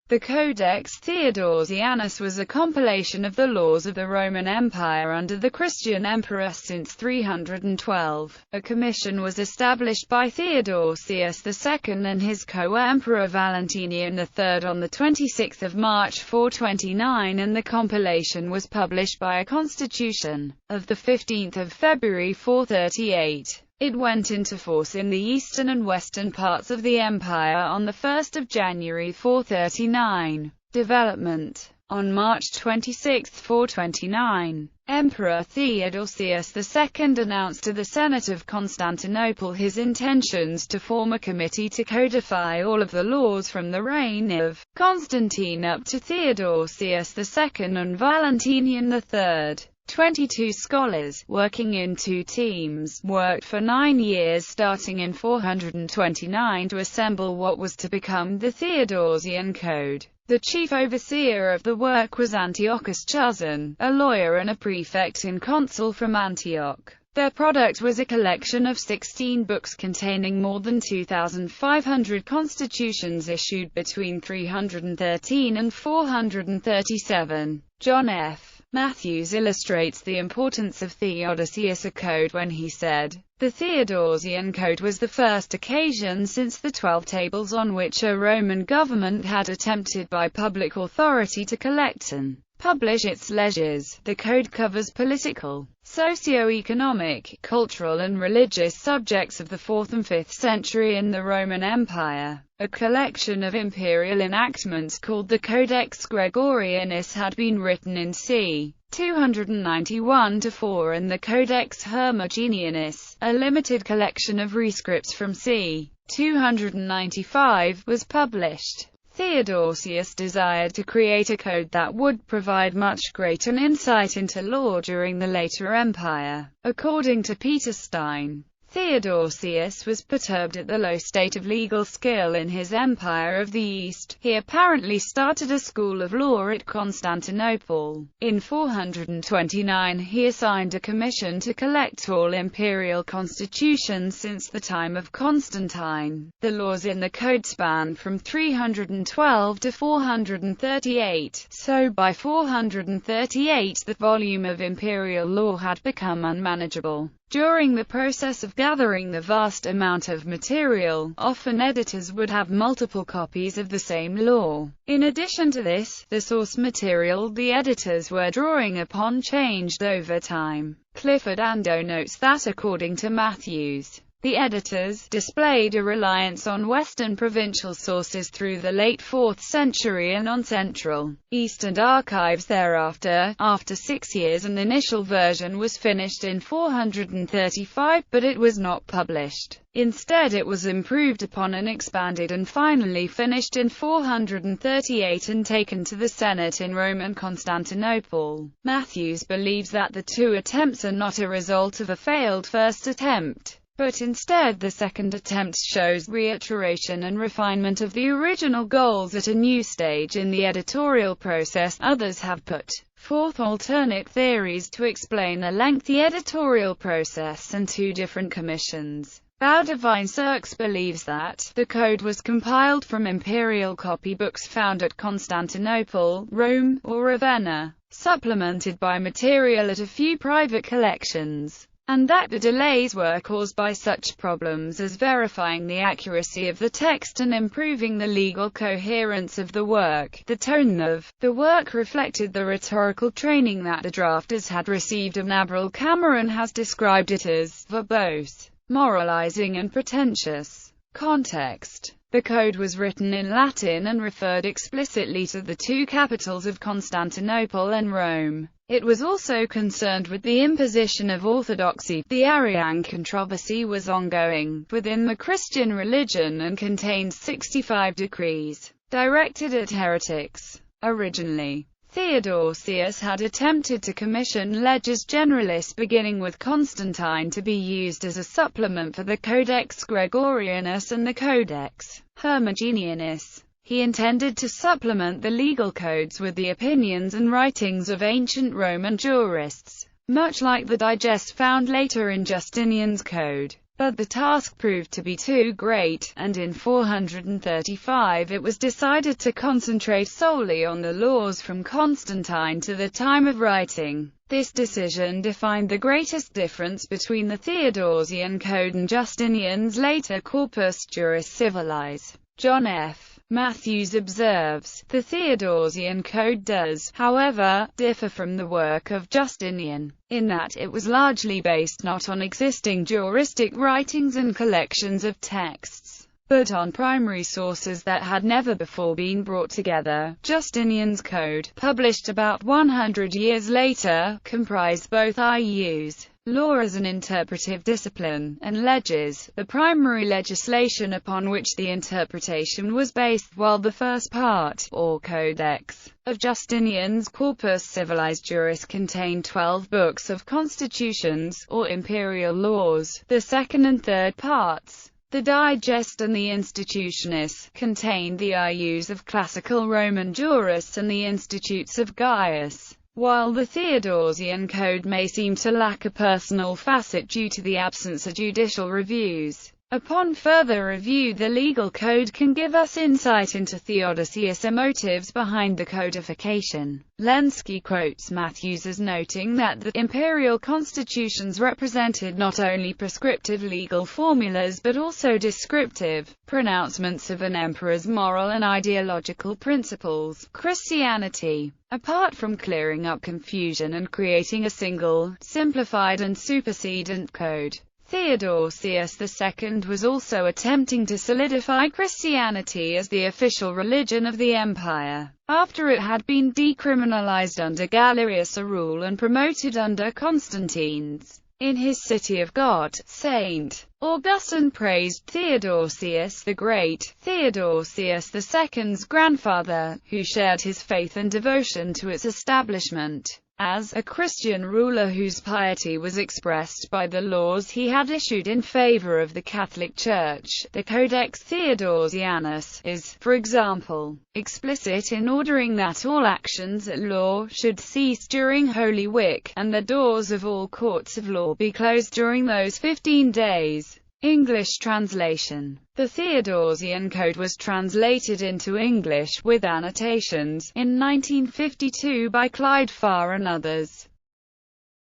The Codex Theodosianus was a compilation of the laws of the Roman Empire under the Christian emperor since 312. A commission was established by Theodosius II and his co-emperor Valentinian III on 26 March 429, and the compilation was published by a constitution of 15 February 438. It went into force in the eastern and western parts of the empire on 1 January 439. Development. On March 26, 429, Emperor Theodosius II announced to the Senate of Constantinople his intentions to form a committee to codify all of the laws from the reign of Constantine up to Theodosius II and Valentinian III. 22 scholars, working in two teams, worked for 9 years starting in 429 to assemble what was to become the Theodosian Code. The chief overseer of the work was Antiochus Chuson, a lawyer and a prefect in consul from Antioch. Their product was a collection of 16 books containing more than 2,500 constitutions issued between 313 and 437. John F. Matthews illustrates the importance of Theodosius' code when he said, "The Theodosian Code was the first occasion since the 12 tables on which a Roman government had attempted by public authority to collect and publish its leges. The code covers political, socio-economic, cultural and religious subjects of the 4th and 5th century in the Roman Empire." A collection of imperial enactments called the Codex Gregorianus had been written in c. 291-4, and the Codex Hermogenianus, a limited collection of rescripts from c. 295, was published. Theodosius desired to create a code that would provide much greater insight into law during the later empire. According to Peter Stein, Theodosius was perturbed at the low state of legal skill in his Empire of the East. He apparently started a school of law at Constantinople. In 429 he assigned a commission to collect all imperial constitutions since the time of Constantine. The laws in the code span from 312 to 438, so by 438 the volume of imperial law had become unmanageable. During the process of gathering the vast amount of material, often editors would have multiple copies of the same law. In addition to this, the source material the editors were drawing upon changed over time. Clifford Ando notes that according to Matthews, the editors displayed a reliance on Western provincial sources through the late 4th century and on Central, Eastern archives thereafter. After 6 years an initial version was finished in 435, but it was not published. Instead it was improved upon and expanded and finally finished in 438 and taken to the Senate in Rome and Constantinople. Matthews believes that the two attempts are not a result of a failed first attempt, but instead the second attempt shows reiteration and refinement of the original goals at a new stage in the editorial process. Others have put forth alternate theories to explain the lengthy editorial process and two different commissions. Baudivine Cirques believes that the code was compiled from imperial copybooks found at Constantinople, Rome, or Ravenna, supplemented by material at a few private collections, and that the delays were caused by such problems as verifying the accuracy of the text and improving the legal coherence of the work. The tone of the work reflected the rhetorical training that the drafters had received, and Avril Cameron has described it as verbose, moralizing and pretentious. Context. The code was written in Latin and referred explicitly to the two capitals of Constantinople and Rome. It was also concerned with the imposition of orthodoxy. The Arian controversy was ongoing within the Christian religion and contained 65 decrees directed at heretics. Originally, Theodosius had attempted to commission leges generalis beginning with Constantine to be used as a supplement for the Codex Gregorianus and the Codex Hermogenianus. He intended to supplement the legal codes with the opinions and writings of ancient Roman jurists, much like the digest found later in Justinian's code. But the task proved to be too great, and in 435 it was decided to concentrate solely on the laws from Constantine to the time of writing. This decision defined the greatest difference between the Theodosian Code and Justinian's later Corpus Juris Civilis. John F. Matthews observes, the Theodosian Code does, however, differ from the work of Justinian, in that it was largely based not on existing juristic writings and collections of texts, but on primary sources that had never before been brought together. Justinian's Code, published about 100 years later, comprised both ius, law as an interpretive discipline, and leges, the primary legislation upon which the interpretation was based, while the first part, or codex, of Justinian's Corpus Civilis Juris contained 12 books of constitutions, or imperial laws. The second and third parts, the Digest and the Institutionis, contained the ius of classical Roman jurists and the institutes of Gaius. While the Theodosian Code may seem to lack a personal facet due to the absence of judicial reviews, upon further review the legal code can give us insight into Theodosius' motives behind the codification. Lenski quotes Matthews as noting that the imperial constitutions represented not only prescriptive legal formulas but also descriptive pronouncements of an emperor's moral and ideological principles. Christianity, apart from clearing up confusion and creating a single, simplified and supersedent code, Theodosius II was also attempting to solidify Christianity as the official religion of the empire, after it had been decriminalized under Galerius' rule and promoted under Constantine's. In his City of God, St. Augustine praised Theodosius the Great, Theodosius II's grandfather, who shared his faith and devotion to its establishment, as a Christian ruler whose piety was expressed by the laws he had issued in favor of the Catholic Church. The Codex Theodosianus is, for example, explicit in ordering that all actions at law should cease during Holy Week, and the doors of all courts of law be closed during those 15 days. English translation. The Theodosian Code was translated into English, with annotations, in 1952 by Clyde Farr and others.